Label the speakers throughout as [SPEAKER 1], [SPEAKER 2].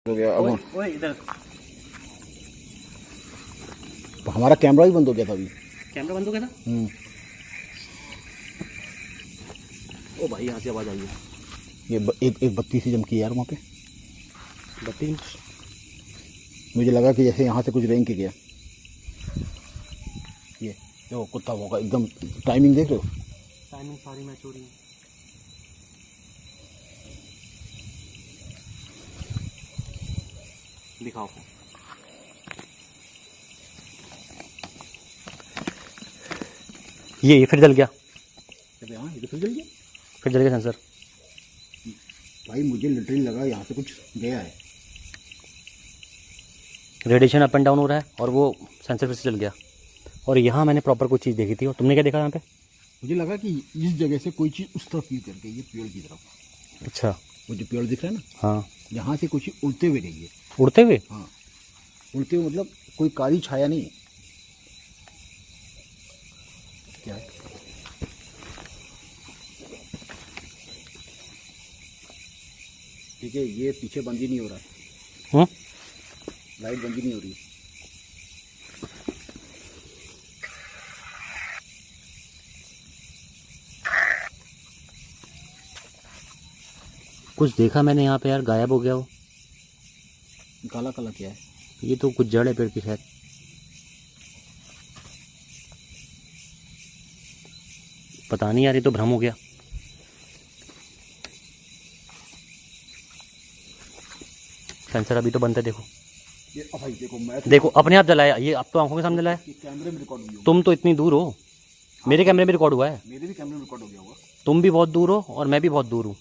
[SPEAKER 1] हो गया। अब
[SPEAKER 2] ओए इधर
[SPEAKER 1] हमारा कैमरा भी बंद हो गया था अभी।
[SPEAKER 2] कैमरा बंद हो गया था। ओ भाई यहाँ से आवाज़ आई है।
[SPEAKER 1] ये एक बत्ती सी चमकी यार वहाँ पे।
[SPEAKER 2] बत्ती
[SPEAKER 1] मुझे लगा कि जैसे यहाँ से कुछ रेंग के गया। ये देखो कुत्ता होगा एकदम। टाइमिंग देख रहे हो?
[SPEAKER 2] टाइमिंग सारी मैच हो रही है। दिखाओ। ये फिर जल गया।
[SPEAKER 1] हाँ ये तो फिर जल गया।
[SPEAKER 2] फिर जल गया सेंसर।
[SPEAKER 1] भाई मुझे लिटरली लगा यहाँ से कुछ गया है।
[SPEAKER 2] रेडिएशन अप एंड डाउन हो रहा है और वो सेंसर फिर से जल गया। और यहाँ मैंने प्रॉपर कुछ चीज़ देखी थी। और तुमने क्या देखा यहाँ पे?
[SPEAKER 1] मुझे लगा कि इस जगह से कोई चीज़ उस तरफ करके ये प्योर की तरफ।
[SPEAKER 2] अच्छा,
[SPEAKER 1] वो जो प्योर दिख रहा है ना,
[SPEAKER 2] हाँ,
[SPEAKER 1] यहाँ से कुछ उड़ते हुए गई है।
[SPEAKER 2] उड़ते हुए?
[SPEAKER 1] हाँ उड़ते हुए मतलब कोई काली छाया नहीं है। क्या है? ठीक है, ये पीछे बंद ही नहीं हो रहा है। लाइट बंद ही नहीं हो रही।
[SPEAKER 2] कुछ देखा मैंने यहाँ पे यार, गायब हो गया वो।
[SPEAKER 1] काला काला क्या है?
[SPEAKER 2] ये तो कुछ जड़ है पेड़ की शायद। पता नहीं यार, ये तो भ्रम हो गया। सेंसर अभी तो बंद है। देखो
[SPEAKER 1] ये भाई देखो, मैं तो
[SPEAKER 2] देखो अपने आप जलाया। ये अब तो आंखों के सामने जलाया।
[SPEAKER 1] कैमरे में रिकॉर्ड हुई।
[SPEAKER 2] तुम तो इतनी दूर हो। मेरे कैमरे में रिकॉर्ड हुआ है।
[SPEAKER 1] मेरे भी कैमरे में रिकॉर्ड हो गया होगा।
[SPEAKER 2] तुम भी बहुत दूर हो और मैं भी बहुत दूर हूँ।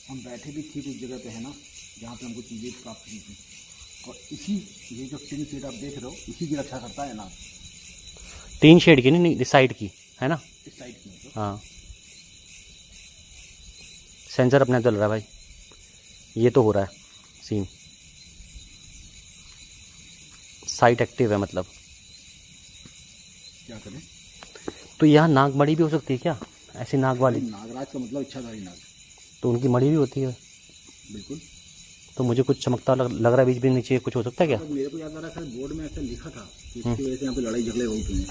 [SPEAKER 1] हम बैठे भी ठीक उस जगह पे है ना जहाँ पे हमको चीज़ें प्राप्त हुई थी। और इसी ये जो टिन शेड आप देख रहे हो, इसी की रक्षा करता है ना।
[SPEAKER 2] 3 शेड की नहीं, इस साइड की है ना।
[SPEAKER 1] इस साइड की मतलब।
[SPEAKER 2] हाँ, सेंसर अपने आप जल रहा है भाई। ये तो हो रहा है सीन। साइट एक्टिव है मतलब।
[SPEAKER 1] क्या करें?
[SPEAKER 2] तो यहाँ नाग मड़ी भी हो सकती है क्या? ऐसी नाग वाली।
[SPEAKER 1] नागराज का मतलब इच्छाधारी नाग।
[SPEAKER 2] तो उनकी मड़ी भी होती है।
[SPEAKER 1] बिल्कुल।
[SPEAKER 2] तो मुझे कुछ चमकता लग रहा है बीच बीच नीचे। कुछ हो सकता है क्या?
[SPEAKER 1] तो मेरे को याद आ रहा है बोर्ड में ऐसा लिखा था कि इसकी वजह से यहाँ पे लड़ाई झगड़े होते हैं।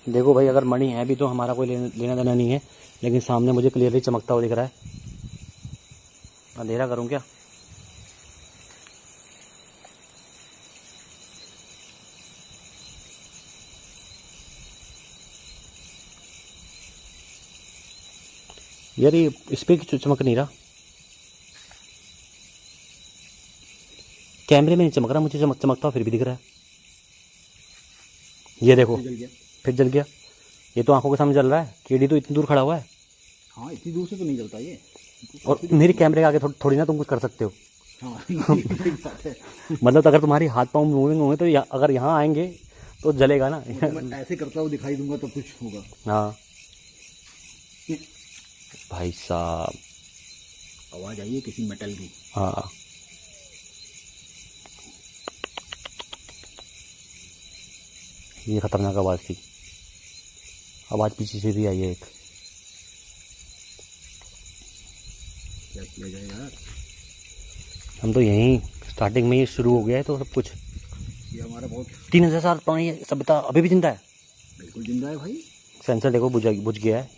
[SPEAKER 2] देखो भाई, अगर मणि है भी तो हमारा कोई लेना देना नहीं है। लेकिन सामने मुझे क्लियरली चमकता हुआ दिख रहा है। अंधेरा करूँ क्या? यार ये इस पे क्यों चमक नहीं रहा? कैमरे में नहीं चमक रहा, मुझे चमकता हुआ फिर भी दिख रहा है। ये देखो फिर जल गया। ये तो आंखों के सामने जल रहा है। कीड़ी तो इतनी दूर खड़ा हुआ है।
[SPEAKER 1] हाँ इतनी दूर से तो नहीं जलता ये।
[SPEAKER 2] और मेरे कैमरे के आगे थोड़ी ना तुम कुछ कर सकते हो।
[SPEAKER 1] हाँ ये बात है।
[SPEAKER 2] मतलब अगर तुम्हारी हाथ पाँव मूविंग होंगे तो अगर यहाँ आएंगे तो जलेगा ना।
[SPEAKER 1] मैं ऐसे करता हुआ दिखाई दूंगा तो कुछ होगा।
[SPEAKER 2] हाँ भाई साहब,
[SPEAKER 1] आवाज आई है किसी मेटल की।
[SPEAKER 2] हाँ ये खतरनाक आवाज़ थी। आवाज़ पीछे से भी आई है एक।
[SPEAKER 1] क्या किया जाए यार?
[SPEAKER 2] हम तो यहीं स्टार्टिंग में ही शुरू हो गया है तो सब कुछ।
[SPEAKER 1] ये हमारा बहुत
[SPEAKER 2] 3000 साल पुरानी सभ्यता अभी भी जिंदा है।
[SPEAKER 1] बिल्कुल जिंदा है भाई।
[SPEAKER 2] सेंसर देखो बुझ गया है।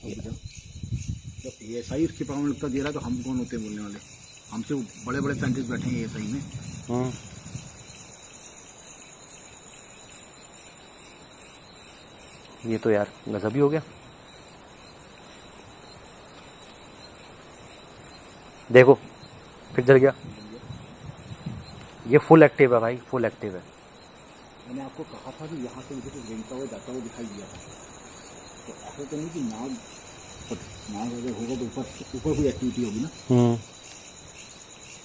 [SPEAKER 1] तो ये सही उसकी प्रामाणिकता दे रहा है तो हम कौन होते हैं बोलने वाले? हमसे बड़े बड़े साइंटिस्ट बैठे हैं ये सही में।
[SPEAKER 2] ये तो यार गजब ही हो गया। देखो फिर जल गया। ये फुल एक्टिव है भाई, फुल एक्टिव है।
[SPEAKER 1] मैंने आपको कहा था कि यहाँ से मुझे कुछ रेंगता हुआ जाता हुआ दिखाई दिया था। तो ऐसा तो नहीं कि नाग अगर होगा तो ऊपर कोई एक्टिविटी होगी ना।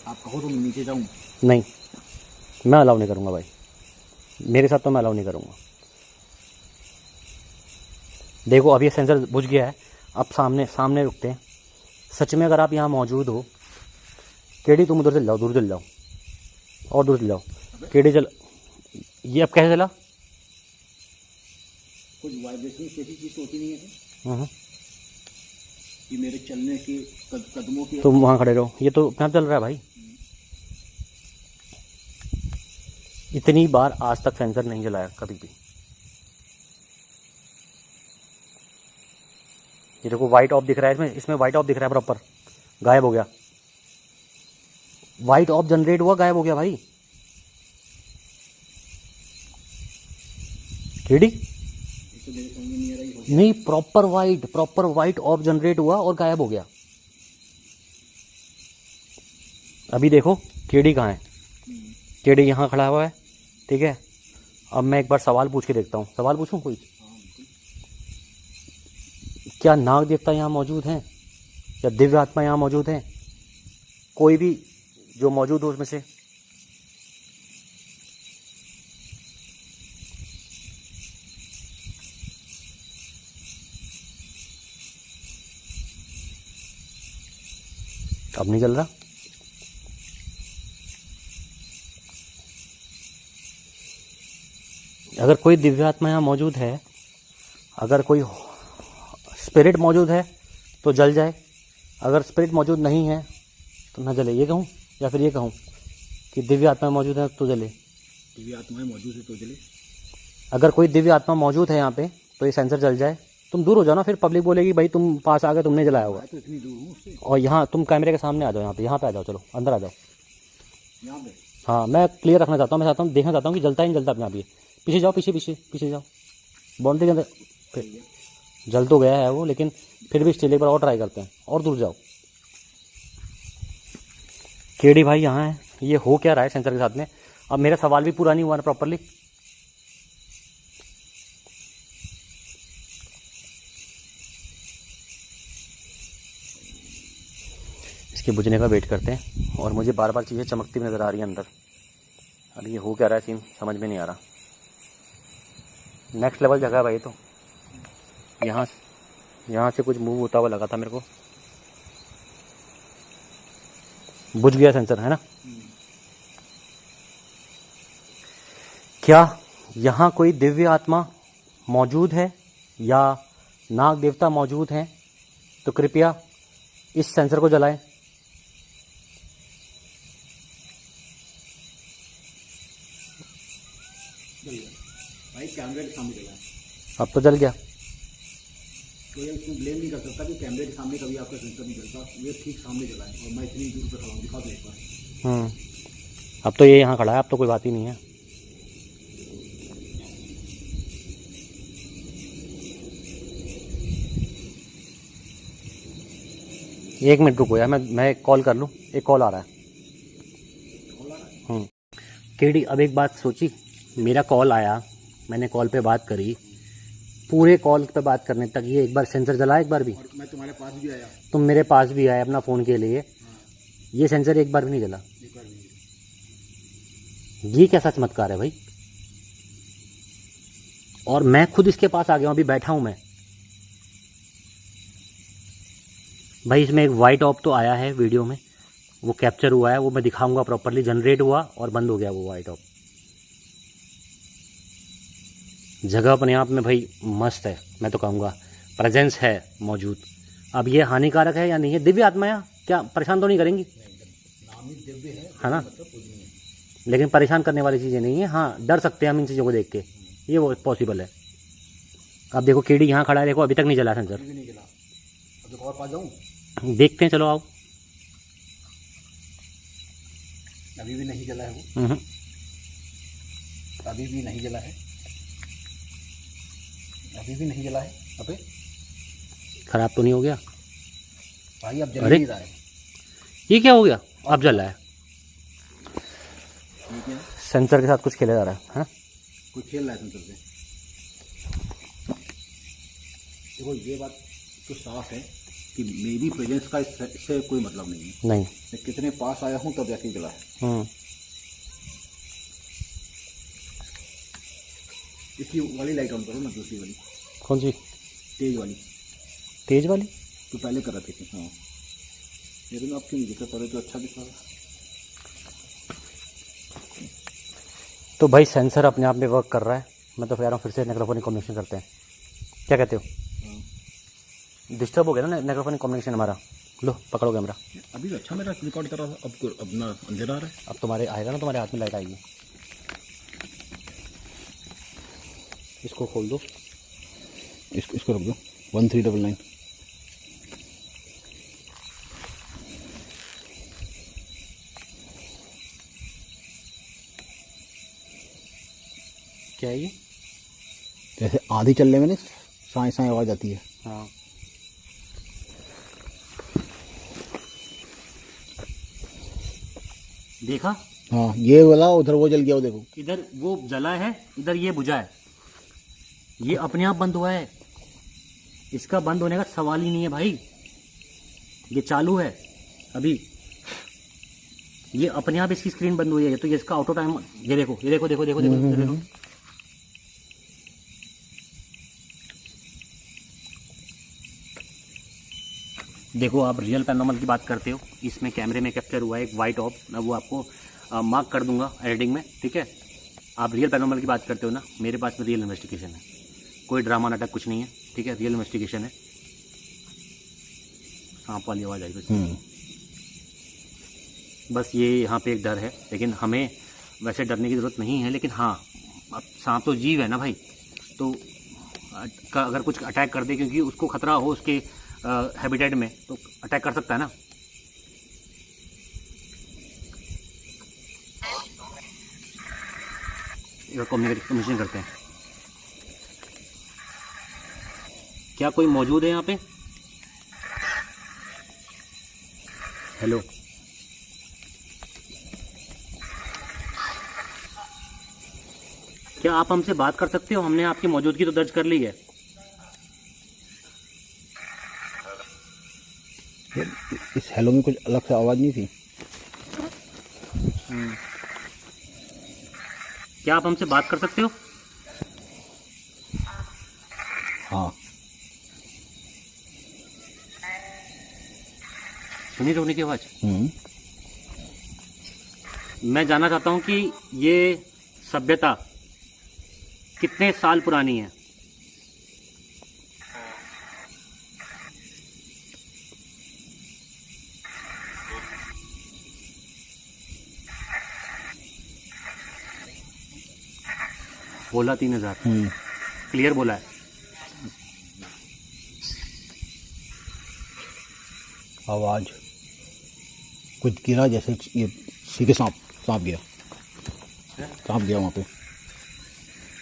[SPEAKER 1] आप कहो तो मैं नीचे जाऊँ?
[SPEAKER 2] नहीं, मैं अलाउ नहीं करूँगा भाई। मेरे साथ तो मैं अलाउ नहीं करूँगा। देखो अब ये सेंसर बुझ गया है। अब सामने रुकते हैं। सच में अगर आप यहाँ मौजूद हो, केडी तुम उधर चल जाओ, दूर चल जाओ और दूर चल जाओ। केडी चल। ये अब कैसे चला?
[SPEAKER 1] कुछ वाइब्रेशन कैसी चीज होती नहीं है
[SPEAKER 2] हम्म।
[SPEAKER 1] कि मेरे चलने के कदमों की।
[SPEAKER 2] तुम वहाँ खड़े रहो, ये तो अपने आप चल रहा है भाई। इतनी बार आज तक सेंसर नहीं जलाया कभी भी। ये देखो वाइट ऑफ दिख रहा है, इसमें वाइट ऑफ दिख रहा है प्रॉपर, गायब हो गया। वाइट ऑफ जनरेट हुआ, गायब हो गया भाई। केडी
[SPEAKER 1] तो मेरे समझ में नहीं आ रही हो।
[SPEAKER 2] नहीं, प्रॉपर वाइट ऑफ जनरेट हुआ और गायब हो गया। अभी देखो केडी कहाँ है। केडी यहाँ खड़ा हुआ है, ठीक है। अब मैं एक बार सवाल पूछ के देखता हूँ। सवाल पूछूं कोई? क्या नाग देवता यहाँ मौजूद हैं या दिव्य आत्मा यहाँ मौजूद हैं? कोई भी जो मौजूद हो उसमें से। अब नहीं चल रहा। अगर कोई दिव्य आत्मा यहाँ मौजूद है, अगर कोई स्पिरिट मौजूद है तो जल जाए। अगर स्पिरिट मौजूद नहीं है तो ना जले। ये कहूँ या फिर ये कहूँ कि दिव्य आत्मा मौजूद है तो जले?
[SPEAKER 1] दिव्य आत्माएं मौजूद है तो जले।
[SPEAKER 2] अगर कोई दिव्य आत्मा मौजूद है यहाँ पे तो ये सेंसर जल जाए। तुम दूर हो जाओ ना, फिर पब्लिक बोलेगी भाई तुम पास आ गए, तुमने जलाया होगा।
[SPEAKER 1] तो इतनी दूर हूँ उससे।
[SPEAKER 2] और यहाँ तुम कैमरे के सामने आ जाओ, यहाँ पे आ जाओ, चलो अंदर आ जाओ।
[SPEAKER 1] यहाँ पे
[SPEAKER 2] हाँ, मैं क्लियर रखना चाहता हूँ, मैं चाहता हूँ, देखना चाहता हूँ कि जलता ही नहीं जलता अपने आप। ये पीछे जाओ, पीछे जाओ, बाउंड्री के अंदर। फिर जल तो गया है वो, लेकिन फिर भी स्टिल एक बार और ट्राई करते हैं, और दूर जाओ। केडी भाई यहाँ है। ये हो क्या रहा है सेंसर के साथ में? अब मेरा सवाल भी पूरा नहीं हुआ ना प्रॉपरली। इसके बुझने का वेट करते हैं, और मुझे बार बार चीज़ें चमकती हुई नज़र आ रही है अंदर। अब ये हो क्या रहा है सीन समझ में नहीं आ रहा। नेक्स्ट लेवल जगह है भाई। तो यहाँ से कुछ मूव होता हुआ लगा था मेरे को। बुझ गया सेंसर, है ना? क्या यहाँ कोई दिव्य आत्मा मौजूद है या नाग देवता मौजूद हैं? तो कृपया इस सेंसर को जलाएं।
[SPEAKER 1] भाई कैमरे के सामने जला है।
[SPEAKER 2] अब तो जल गया।
[SPEAKER 1] तो ये उसको ब्लेम नहीं कर सकता कि कैमरे के सामने कभी आपका सेंसर नहीं जलता। ये ठीक सामने जला है और मैं इतनी दूर पे खड़ा हूँ। दिखा दो एक बार।
[SPEAKER 2] अब तो ये यहाँ खड़ा है, अब तो कोई बात ही नहीं है। एक मिनट रुको यार, मैं कॉल कर लूँ। एक कॉल आ रहा है। केडी, अब एक बात सोची। मेरा कॉल आया, मैंने कॉल पे बात करी, पूरे कॉल पे बात करने तक ये एक बार सेंसर जला, एक बार भी।
[SPEAKER 1] और मैं तुम्हारे पास भी आया।
[SPEAKER 2] तुम मेरे पास भी आए अपना फ़ोन के लिए। ये सेंसर एक बार भी नहीं जला।
[SPEAKER 1] एक बार नहीं।
[SPEAKER 2] ये कैसा चमत्कार है भाई? और मैं खुद इसके पास आ गया हूँ, अभी बैठा हूँ मैं भाई। इसमें एक वाइट ऑफ तो आया है वीडियो में, वो कैप्चर हुआ है, वो मैं दिखाऊंगा प्रॉपरली। जनरेट हुआ और बंद हो गया वो वाइट ऑफ। जगह अपने आप में भाई मस्त है, मैं तो कहूँगा प्रेजेंस है मौजूद। अब ये हानिकारक है या नहीं है? दिव्य आत्माएं क्या परेशान तो नहीं करेंगी?
[SPEAKER 1] नाम ही दिव्य
[SPEAKER 2] है ना?
[SPEAKER 1] मतलब कुछ नहीं है।
[SPEAKER 2] लेकिन परेशान करने वाली चीज़ें नहीं है। हाँ, डर सकते हैं हम इन चीज़ों को देख के, ये वो पॉसिबल है। अब देखो केडी यहाँ खड़ा है, देखो अभी तक नहीं जला सेंसर।
[SPEAKER 1] अभी नहीं जला। अब एक और पास जाऊँ?
[SPEAKER 2] देखते हैं, चलो आओ।
[SPEAKER 1] अभी भी नहीं जला है वो। अभी भी नहीं जला है। अभी भी नहीं जला है। अबे
[SPEAKER 2] खराब तो नहीं हो गया
[SPEAKER 1] भाई? अब जल
[SPEAKER 2] अरे!
[SPEAKER 1] नहीं रहा है।
[SPEAKER 2] ये क्या हो गया? अब जल रहा है।
[SPEAKER 1] ठीक है,
[SPEAKER 2] सेंसर के साथ कुछ खेला जा रहा है। हाँ,
[SPEAKER 1] कोई खेल रहा है सेंसर से। देखो ये बात तो साफ है कि मेरी प्रेजेंस का इससे कोई मतलब नहीं है।
[SPEAKER 2] नहीं।
[SPEAKER 1] मैं कितने पास आया हूँ तब जाके जला है। इसकी वाली लाइट ऑन करो ना, दूसरी वाली।
[SPEAKER 2] कौन सी?
[SPEAKER 1] तेज वाली।
[SPEAKER 2] तेज वाली?
[SPEAKER 1] तो पहले कर रहे थे। हाँ, लेकिन अब क्यों नहीं दिखा? पहले तो अच्छा दिखा।
[SPEAKER 2] तो भाई सेंसर अपने आप में वर्क कर रहा है। मैं तो कह रहा हूँ फिर से नेक्रोफोनिक कॉम्बिनेशन करते हैं। क्या कहते हो? डिस्टर्ब हो गया ना नेक्रोफोनिक कम्युनिकेशन हमारा। लो पकड़ो कैमरा।
[SPEAKER 1] अभी तो अच्छा मेरा रिकॉर्ड कर रहा था, अब अपना अंधेरा आ रहा है।
[SPEAKER 2] अब तुम्हारे आएगा ना, तुम्हारे हाथ में लाइट आएगी। इसको खोल दो,
[SPEAKER 1] इसको रख दो 1399।
[SPEAKER 2] क्या है ये?
[SPEAKER 1] जैसे आधी चलने में ना साए साए आवाज़ आती है।
[SPEAKER 2] हाँ देखा?
[SPEAKER 1] हाँ ये वाला उधर वो जल गया, वो देखो।
[SPEAKER 2] इधर वो जला है, इधर ये बुझा है। ये अपने आप बंद हुआ है, इसका बंद होने का सवाल ही नहीं है भाई। ये चालू है अभी, ये अपने आप इसकी स्क्रीन बंद हुई है। तो ये इसका ऑटो टाइम, ये देखो ये देखो देखो देखो देखो देखो। देखो आप रियल पैरानॉर्मल की बात करते हो, इसमें कैमरे में कैप्चर हुआ है एक वाइट ऑफ, मैं वो आपको मार्क कर दूंगा एडिटिंग में, ठीक है। आप रियल पैरानॉर्मल की बात करते हो ना, मेरे पास में रियल इन्वेस्टिगेशन है, कोई ड्रामा नाटक कुछ नहीं है, ठीक है। रियल इन्वेस्टिगेशन है। सांप वाली आवाज़ आई बस ये यहाँ पे एक डर है, लेकिन हमें वैसे डरने की ज़रूरत नहीं है। लेकिन हाँ, अब सांप तो जीव है ना भाई, तो अगर कुछ अटैक कर दे, क्योंकि उसको खतरा हो उसके हैबिटेट में, तो अटैक कर सकता है ना। कम्युनिकेशन करते हैं। क्या कोई मौजूद है यहाँ पे? हेलो, क्या आप हमसे बात कर सकते हो? हमने आपकी मौजूदगी तो दर्ज कर ली है।
[SPEAKER 1] इस हेलो में कुछ अलग से आवाज़ नहीं थी।
[SPEAKER 2] क्या आप हमसे बात कर सकते हो?
[SPEAKER 1] हाँ
[SPEAKER 2] सुनी रोने की आवाज़। मैं जानना चाहता हूँ कि ये सभ्यता कितने साल पुरानी है? बोला 3000, क्लियर बोला है।
[SPEAKER 1] आवाज़ कुछ गिरा, जैसे ये सीधे सांप गया वहाँ पे।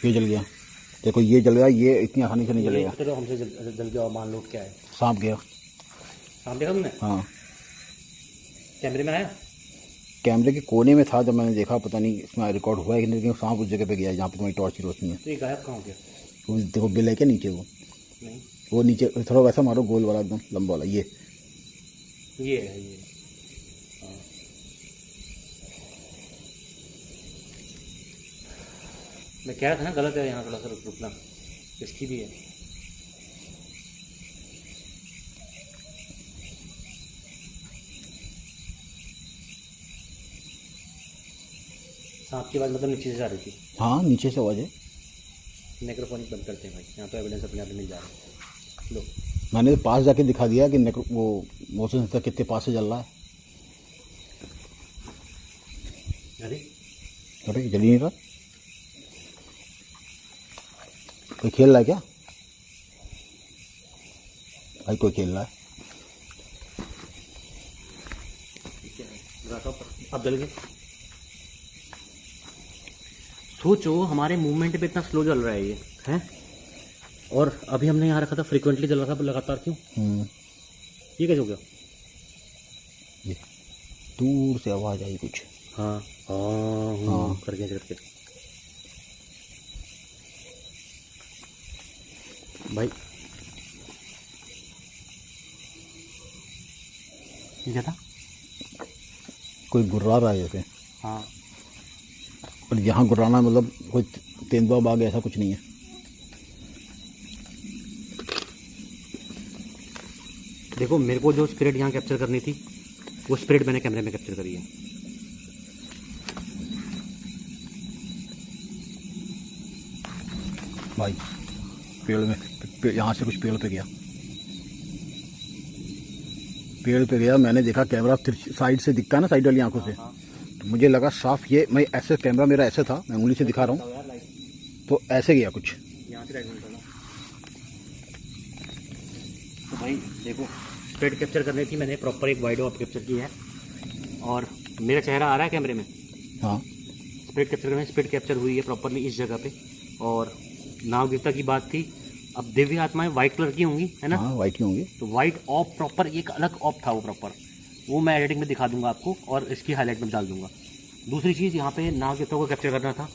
[SPEAKER 1] ये जल गया, देखो ये जल गया, ये इतनी आसानी से नहीं जलेगा।
[SPEAKER 2] चलो हमसे जल गया, मान लो क्या है,
[SPEAKER 1] सांप गया।
[SPEAKER 2] सांप देखा तुमने?
[SPEAKER 1] हाँ
[SPEAKER 2] कैमरे में आया?
[SPEAKER 1] कैमरे के कोने में था जब मैंने देखा, पता नहीं इसमें रिकॉर्ड हुआ है कि नहीं, लेकिन सांप उस जगह पे गया जहाँ पे तुम्हारी टॉर्च की रोशनी है।
[SPEAKER 2] तो ये गायब कहाँ हो गया?
[SPEAKER 1] वो देखो बिल है क्या नीचे, वो
[SPEAKER 2] नहीं,
[SPEAKER 1] वो नीचे थोड़ा वैसा मारो, गोल वाला एकदम लंबा वाला, ये
[SPEAKER 2] है ये। हाँ। मैं कह रहा था ना गलत है, यहाँ थोड़ा सा रुकना इसकी भी है। सांप की आवाज़ मतलब नीचे से जा रही थी?
[SPEAKER 1] हाँ नीचे से आवाज़ है।
[SPEAKER 2] नेक्रोफोनिक बंद करते हैं भाई, यहाँ तो एविडेंस अपने आप मिल जा रहा है। लो,
[SPEAKER 1] मैंने तो पास जाके दिखा दिया कि वो मोशन सेंसर कितने पास से जल रहा है। अरे जल ही नहीं रहा। कोई खेल रहा है क्या भाई? कोई खेल रहा है।
[SPEAKER 2] अब जल गए। सोचो हमारे मूवमेंट पे इतना स्लो चल रहा है ये, है? और अभी हमने यहाँ रखा था फ्रीक्वेंटली चल रहा था लगातार, क्यों? ये कैसे हो गया?
[SPEAKER 1] ये दूर से आवाज़ आई कुछ।
[SPEAKER 2] हाँ हाँ करके भाई, ये क्या था?
[SPEAKER 1] कोई गुर्रा रहा है जैसे।
[SPEAKER 2] हाँ,
[SPEAKER 1] और यहाँ गुर्राना मतलब कोई तेंदुआ बाग ऐसा कुछ नहीं है।
[SPEAKER 2] देखो मेरे को जो स्पिरिट यहाँ कैप्चर करनी थी, वो स्पिरिट मैंने कैमरे में कैप्चर करी है।
[SPEAKER 1] भाई पेड़ में यहाँ से कुछ पेड़ पे गया, पेड़ पे गया, मैंने देखा कैमरा साइड से दिखता है ना, साइड वाली आंखों से, तो मुझे लगा साफ ये, मैं ऐसे कैमरा मेरा ऐसे था, मैं उंगली से दिखा रहा हूँ, तो ऐसे गया कुछ।
[SPEAKER 2] तो भाई देखो, स्प्रेड कैप्चर करनी थी, मैंने प्रॉपर एक वाइड ऑफ कैप्चर की है, और मेरा चेहरा आ रहा है कैमरे में।
[SPEAKER 1] हाँ,
[SPEAKER 2] स्प्रेड कैप्चर में स्प्रेड कैप्चर हुई है प्रॉपरली इस जगह पे। और नागरिकता की बात थी, अब दिव्य आत्माएं वाइट कलर की होंगी, है ना?
[SPEAKER 1] हाँ, वाइट की होंगी।
[SPEAKER 2] तो वाइट ऑफ प्रॉपर एक अलग ऑफ था वो प्रॉपर, वो मैं एडिटिंग में दिखा दूंगा आपको और इसकी हाईलाइट में डाल दूंगा। दूसरी चीज़, यहाँ पे नागरिकता को कैप्चर करना था,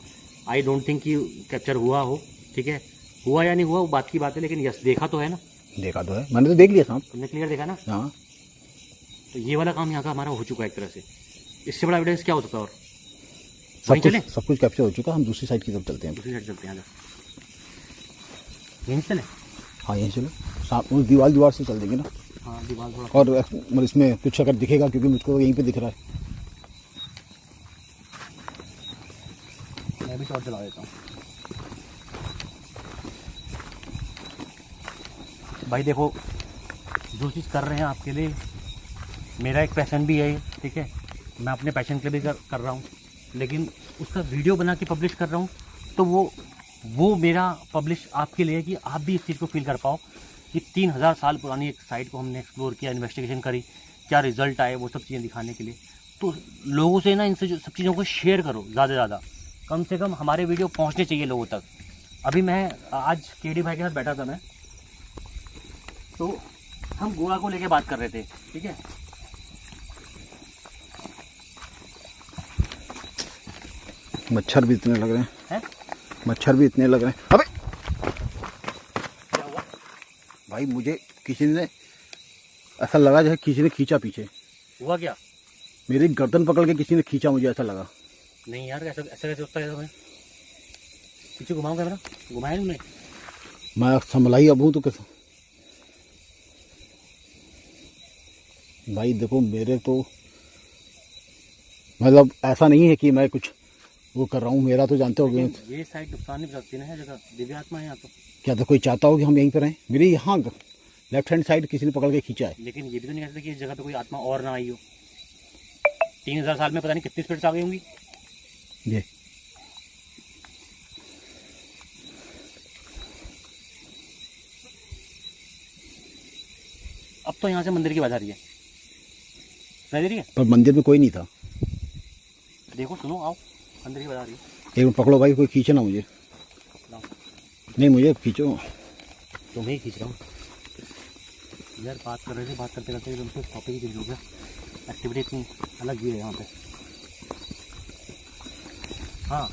[SPEAKER 2] आई डोंट थिंक कि कैप्चर हुआ हो, ठीक है? हुआ या नहीं हुआ वो बात की बात है, लेकिन यस देखा तो है ना?
[SPEAKER 1] देखा तो है, मैंने तो देख लिया साहब।
[SPEAKER 2] तुमने क्लियर देखा ना?
[SPEAKER 1] हाँ,
[SPEAKER 2] तो ये वाला काम यहाँ का हमारा हो चुका है एक तरह से। इससे बड़ा एविडेंस क्या हो सकता है? और वहीं चले,
[SPEAKER 1] सब कुछ कैप्चर हो चुका, हम दूसरी साइड की तरफ चलते हैं।
[SPEAKER 2] दूसरी साइड चलते हैं, यहीं चले।
[SPEAKER 1] हाँ, यहीं चलो, साथ में दीवार से चल देंगे ना।
[SPEAKER 2] हाँ, दीवार थोड़ा,
[SPEAKER 1] और मतलब इसमें कुछ अगर दिखेगा, क्योंकि मुझको यहीं पे दिख रहा है।
[SPEAKER 2] मैं भी शॉट चला देता हूँ। भाई देखो, जो चीज़ कर रहे हैं आपके लिए, मेरा एक पैशन भी है ये, ठीक है? मैं अपने पैशन के लिए भी कर रहा हूँ, लेकिन उसका वीडियो बना के पब्लिश कर रहा हूँ, तो वो मेरा पब्लिश आपके लिए है कि आप भी इस चीज़ को फील कर पाओ कि 3000 साल पुरानी एक साइट को हमने एक्सप्लोर किया, इन्वेस्टिगेशन करी, क्या रिजल्ट आए, वो सब चीज़ें दिखाने के लिए। तो लोगों से ना इनसे जो सब चीज़ों को शेयर करो, ज़्यादा से ज़्यादा, कम से कम हमारे वीडियो पहुँचने चाहिए लोगों तक। अभी मैं आज केडी भाई के साथ बैठा था मैं, तो हम गोवा को लेके बात कर रहे थे, ठीक है?
[SPEAKER 1] मच्छर भी इतने लग रहे
[SPEAKER 2] हैं?
[SPEAKER 1] मच्छर भी इतने लग रहे हैं। अबे
[SPEAKER 2] क्या हुआ?
[SPEAKER 1] भाई, मुझे किसी ने, ऐसा लगा जैसे किसी ने खींचा पीछे।
[SPEAKER 2] हुआ क्या?
[SPEAKER 1] मेरी गर्दन पकड़ के किसी ने खींचा, मुझे ऐसा लगा।
[SPEAKER 2] नहीं यार, ऐसा ऐसा कैसे होता है? मैं पीछे घुमाऊँ कैमरा, घुमाया नहीं?
[SPEAKER 1] मैं संभला ही अब हूँ तो कैसा। भाई देखो, मेरे तो मतलब ऐसा नहीं है कि मैं कुछ वो कर रहा हूँ, मेरा तो जानते हो।
[SPEAKER 2] ये साइड नुकसान नहीं पहुंचाती ना, है जगह दिव्य आत्मा है यहाँ तो।
[SPEAKER 1] क्या तो कोई चाहता हो कि हम यहीं पर रहें? मेरी यहाँ लेफ्ट हैंड साइड किसी ने पकड़ के खींचा है।
[SPEAKER 2] लेकिन ये भी तो नहीं कहते कि इस जगह पे कोई आत्मा और ना आई हो। 3000 साल में पता नहीं कितनी स्पिरिट्स आ गई होंगी।
[SPEAKER 1] ये
[SPEAKER 2] अब तो यहाँ से मंदिर की आवाज आ रही है, सुनाई दे रही है?
[SPEAKER 1] पर मंदिर में कोई नहीं था।
[SPEAKER 2] देखो, सुनो, आओ, मंदिर की आवाज आ रही है।
[SPEAKER 1] एक मिनट पकड़ो भाई, कोई खींचे ना मुझे।
[SPEAKER 2] लाओ।
[SPEAKER 1] नहीं, मुझे खींचो।
[SPEAKER 2] तुम्हें ही खींच रहा हूँ यार। बात कर रहे थे, बात करते करते एकदम से टॉपिक ही चेंज हो गया। एक्टिविटी इतनी अलग भी है यहाँ पे। हाँ,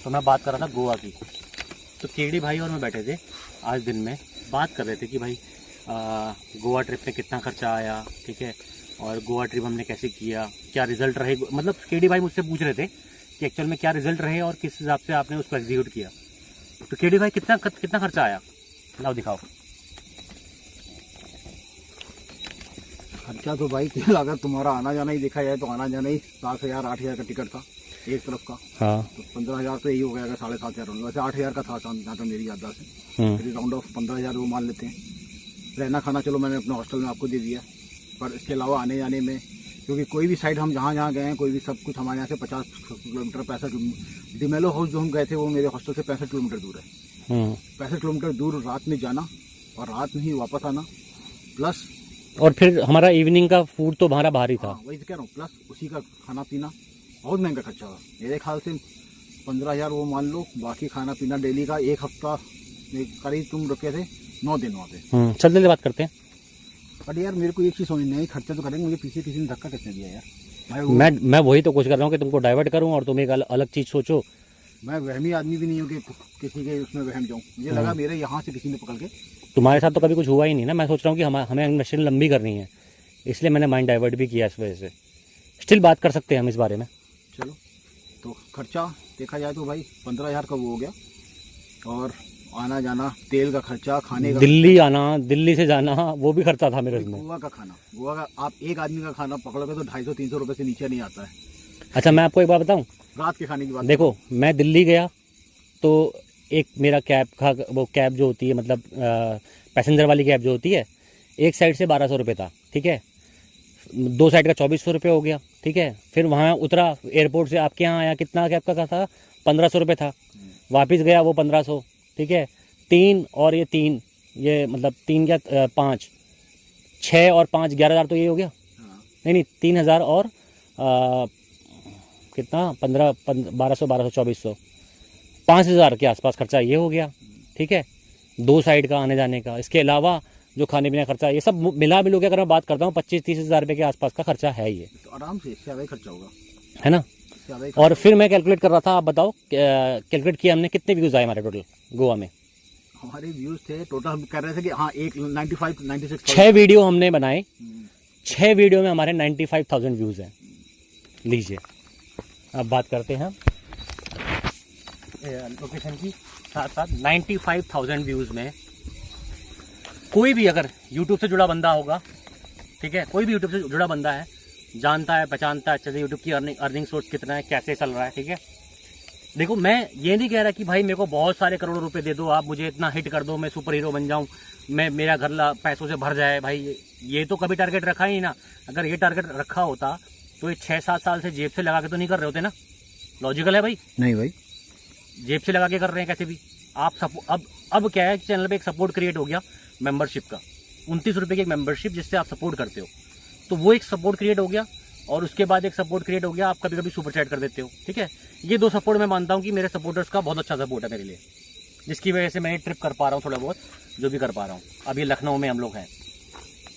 [SPEAKER 2] तो मैं बात कर रहा था गोवा की। तो केडी भाई और मैं बैठे थे आज दिन में, बात कर रहे थे कि भाई गोवा ट्रिप में कितना खर्चा आया, ठीक है? और गोवा ट्रिप हमने कैसे किया, क्या रिजल्ट रहे, मतलब केडी भाई मुझसे पूछ रहे थे कि एक्चुअल में क्या रिजल्ट रहे और किस हिसाब से आपने उसको एग्जीक्यूट किया। तो केडी भाई कितना खर्चा आया, लाओ दिखाओ।
[SPEAKER 1] खर्चा तो भाई अगर तुम्हारा आना जाना ही देखा जाए तो आना जाना ही 7,000 8,000 का टिकट था एक तरफ का।
[SPEAKER 2] हाँ,
[SPEAKER 1] तो 15,000 तो यही हो गया, 7,500 वैसे 8,000 का था जहाँ तक मेरी याददाश्त है। फिर राउंड ऑफ 15,000 वो मान लेते हैं। रहना खाना चलो मैंने अपने हॉस्टल में आपको दे दिया, पर इसके अलावा आने जाने में, क्योंकि कोई भी साइड हम जहाँ गए हैं, कोई भी सब कुछ हमारे यहाँ से 50 किलोमीटर 65 किलोमीटर। डिमेलो हाउस जो हम गए थे वो मेरे हॉस्टल से 65 किलोमीटर दूर है। 65 किलोमीटर दूर रात में जाना और रात में ही वापस आना, प्लस
[SPEAKER 2] और फिर हमारा इवनिंग का फूड तो हमारा बाहर ही था।
[SPEAKER 1] हाँ, वही तो कह रहा हूँ, प्लस उसी का खाना पीना बहुत महंगा खर्चा था। मेरे ख्याल से 15,000 वो मान लो, बाकी खाना पीना डेली का। एक हफ्ता करीब तुम रुके थे 9 दिन वहाँ पे।
[SPEAKER 2] चलते बात करते हैं।
[SPEAKER 1] बट यार मेरे को एक चीज़ समझ नहीं आई, खर्चा तो करेंगे, मुझे पीछे किसी ने धक्का किसने दिया यार?
[SPEAKER 2] मैं वही तो कोशिश कर रहा हूँ कि तुमको डाइवर्ट करूँ और तुम एक अलग चीज़ सोचो।
[SPEAKER 1] मैं वहमी आदमी भी नहीं हूँ कि किसी के उसमें वहम जाऊँ। मुझे लगा मेरे यहाँ से किसी ने पकड़ के।
[SPEAKER 2] तुम्हारे साथ तो कभी कुछ हुआ ही नहीं ना। मैं सोच रहा हूँ कि हमें इन्वेस्टिगेशन लंबी करनी है, इसलिए मैंने माइंड डाइवर्ट भी किया इस वजह से। स्टिल बात कर सकते हैं हम इस बारे में।
[SPEAKER 1] चलो, तो खर्चा देखा जाए तो भाई 15,000 का वो हो गया, और आना जाना, तेल का खर्चा, खाने का,
[SPEAKER 2] दिल्ली आना, दिल्ली से जाना, वो भी खर्चा था मेरे इसमें।
[SPEAKER 1] गोवा का खाना, गोवा का आप एक आदमी का खाना पकड़ोगे तो 250-300 रुपये से नीचे नहीं आता है।
[SPEAKER 2] अच्छा, मैं आपको एक बात बताऊं,
[SPEAKER 1] रात के खाने की बात
[SPEAKER 2] देखो, मैं दिल्ली गया तो एक मेरा कैब का वो कैब जो होती है मतलब पैसेंजर वाली कैब जो होती है, एक साइड से 1200 रुपये था, ठीक है, 2 साइड का 2400 रुपये हो गया, ठीक है। फिर वहाँ उतरा एयरपोर्ट से आपके यहाँ आया, कितना कैब का था, 1500 रुपये था, वापस गया वो 1500, ठीक है। 3 और ये 3, ये मतलब 3 क्या 5, 6 और 5 11,000 तो ये हो गया। नहीं 3,000 और कितना 15 1200 2400 5,000 के आसपास खर्चा ये हो गया, ठीक है, 2 साइड का आने जाने का। इसके अलावा जो खाने पीने का खर्चा, ये सब मिला मिलू के अगर मैं बात करता हूँ 25-30 हज़ार रुपये के आसपास का खर्चा है ये,
[SPEAKER 1] तो आराम से इससे ज़्यादा ही खर्चा होगा,
[SPEAKER 2] है ना। और फिर मैं कैलकुलेट कर रहा था, आप बताओ कैलकुलेट किया हमने, कितने व्यूज़ आए हमारे टोटल गोवा में?
[SPEAKER 1] हमारे व्यूज़ थे टोटल, हम कर रहे थे कि हाँ 95-96
[SPEAKER 2] 6 वीडियो हमने बनाए, 6 वीडियो में हमारे 95,000 व्यूज़ हैं। लीजिए अब बात करते हैं लोकेशन की, साथ साथ 95,000 व्यूज़ में कोई भी अगर YouTube से जुड़ा बंदा होगा, ठीक है, कोई भी YouTube से जुड़ा बंदा है, जानता है पहचानता है अच्छे से YouTube की अर्निंग सोर्स कितना है, कैसे चल रहा है, ठीक है। देखो मैं ये नहीं कह रहा कि भाई मेरे को बहुत सारे करोड़ों रुपए दे दो, आप मुझे इतना हिट कर दो, मैं सुपर हीरो बन जाऊं, मैं मेरा घर पैसों से भर जाए, भाई ये तो कभी टारगेट रखा ही ना। अगर ये टारगेट रखा होता तो ये 6-7 साल से जेब से लगा के तो नहीं कर रहे होते ना। लॉजिकल है भाई?
[SPEAKER 1] नहीं भाई,
[SPEAKER 2] जेब से लगा के कर रहे हैं कैसे भी आप। अब क्या है कि चैनल पे एक सपोर्ट क्रिएट हो गया मेंबरशिप का, 29 रुपये की एक मेंबरशिप जिससे आप सपोर्ट करते हो, तो वो एक सपोर्ट क्रिएट हो गया। और उसके बाद एक सपोर्ट क्रिएट हो गया, आप कभी कभी सुपर चैट कर देते हो, ठीक है। ये 2 सपोर्ट मैं मानता हूँ कि मेरे सपोर्टर्स का बहुत अच्छा सपोर्ट है मेरे लिए, जिसकी वजह से मैं ये ट्रिप कर पा रहा हूँ, थोड़ा बहुत जो भी कर पा रहा हूँ। अभी लखनऊ में हम लोग हैं,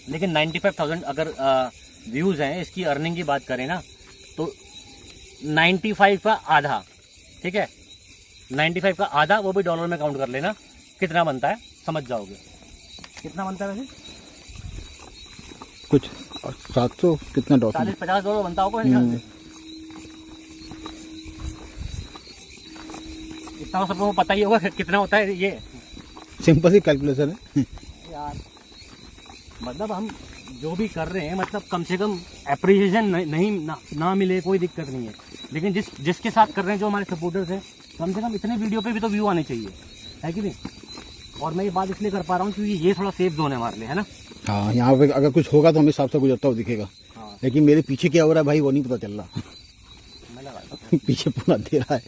[SPEAKER 2] लेकिन 95,000 अगर व्यूज़ हैं, इसकी अर्निंग की बात करें ना तो 95 का आधा, ठीक है, 95 का आधा, वो भी डॉलर में काउंट कर लेना, कितना बनता है समझ जाओगे। कितना बनता है वैसे?
[SPEAKER 1] कुछ 700 कितना डॉलर,
[SPEAKER 2] 40-50 डॉलर बनता होगा मेरे ख्याल से। इतना सबको पता ही होगा कितना होता है ये,
[SPEAKER 1] सिंपल सी कैलकुलेशन है
[SPEAKER 2] यार। मतलब हम जो भी कर रहे हैं, मतलब कम से कम एप्रिसिएशन नहीं ना मिले कोई दिक्कत नहीं है, लेकिन जिसके साथ कर रहे हैं, जो हमारे सपोर्टर्स हैं, कम से कम इतने वीडियो पे भी तो व्यू आने चाहिए, है कि नहीं। और मैं ये बात इसलिए कर पा रहा हूँ क्योंकि ये थोड़ा सेफ जोन है हमारे लिए, है ना।
[SPEAKER 1] हाँ, यहाँ पे अगर कुछ होगा तो हमें साफ से गुजरता हुआ दिखेगा। हाँ। लेकिन मेरे पीछे क्या हो रहा है भाई वो नहीं पता चल रहा
[SPEAKER 2] मैं लगा
[SPEAKER 1] पीछे पूरा अंधेरा है,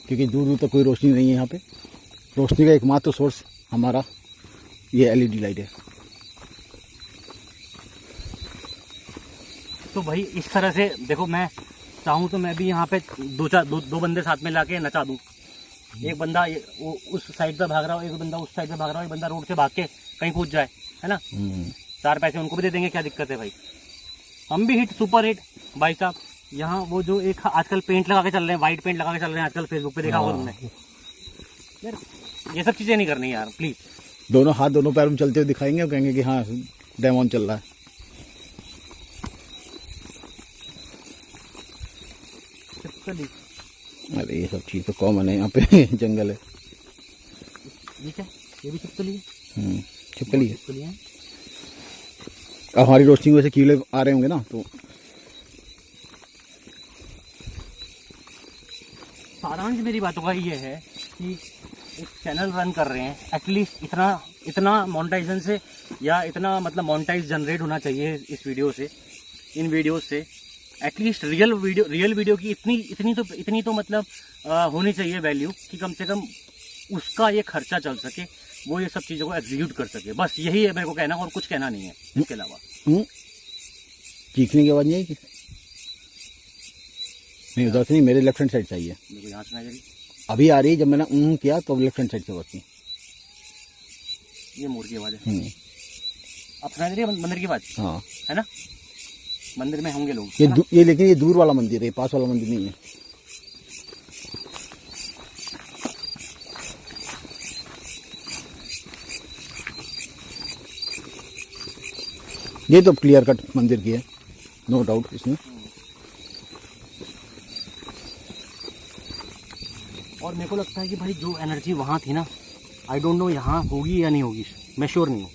[SPEAKER 1] क्योंकि दूर दूर तक कोई रोशनी नहीं है यहाँ पे। रोशनी का एकमात्र सोर्स हमारा ये LED लाइट है।
[SPEAKER 2] तो भाई इस तरह से देखो, मैं चाहूँ तो मैं भी यहाँ पे दो बंदे साथ में लाके नचा दूँ। एक बंदा वो उस साइड पे भाग रहा हो, एक बंदा उस साइड पे भाग रहा हो, एक बंदा रोड से भाग के कहीं कूद जाए, है ना। 4 पैसे उनको भी दे देंगे, क्या दिक्कत है भाई। हम भी हिट, सुपर हिट भाई साहब। यहाँ वो जो एक आजकल पेंट लगा के चल रहे हैं, वाइट पेंट लगा के चल रहे हैं आजकल, फेसबुक पे देखा होगा तुमने यार। ये सब चीज़ें नहीं करनी यार प्लीज़।
[SPEAKER 1] दोनों हाथ दोनों पैर में चलते हुए दिखाएंगे और कहेंगे कि हाँ डेमोन चल रहा है। अरे ये सब चीज़ तो कॉमन है यहाँ पे जंगल है।
[SPEAKER 2] ये क्या, ये भी छिपकली है?
[SPEAKER 1] छिपकली है। अब हमारी रोशनी वैसे कीड़े आ रहे होंगे ना, तो
[SPEAKER 2] सारांश मेरी बातों का ये है कि एक चैनल रन कर रहे हैं, एटलीस्ट इतना मोनेटाइजेशन से या इतना मतलब मोनेटाइज जनरेट होना चाहिए इस वीडियो से, इन वीडियो से। एटलीस्ट रियल वीडियो की इतनी तो मतलब होनी चाहिए वैल्यू कि कम से कम उसका ये खर्चा चल सके, वो ये सब चीज़ों को एग्जीक्यूट कर सके। बस यही है मेरे को कहना, और कुछ कहना नहीं है इसके अलावा।
[SPEAKER 1] चीखने की आवाज़ नहीं आई? नहीं, उधर से नहीं, मेरे लेफ्ट हैंड साइड चाहिए।
[SPEAKER 2] मेरे यहाँ सुनाई दे रही,
[SPEAKER 1] अभी आ रही है। जब मैंने किया तो लेफ्ट हैंड साइड से बची।
[SPEAKER 2] ये मोर की आवाज़ है। अब सुनाई दे रही है मंदिर की आवाज़?
[SPEAKER 1] हाँ, है
[SPEAKER 2] ना, मंदिर में होंगे लोग।
[SPEAKER 1] ये लेकिन ये दूर वाला मंदिर है, पास वाला मंदिर नहीं है। ये तो क्लियर कट मंदिर की है, नो डाउट इसमें।
[SPEAKER 2] और मेरे को लगता है कि भाई जो एनर्जी वहाँ थी ना, आई डोंट नो यहाँ होगी या नहीं होगी, मैं श्योर नहीं हूँ।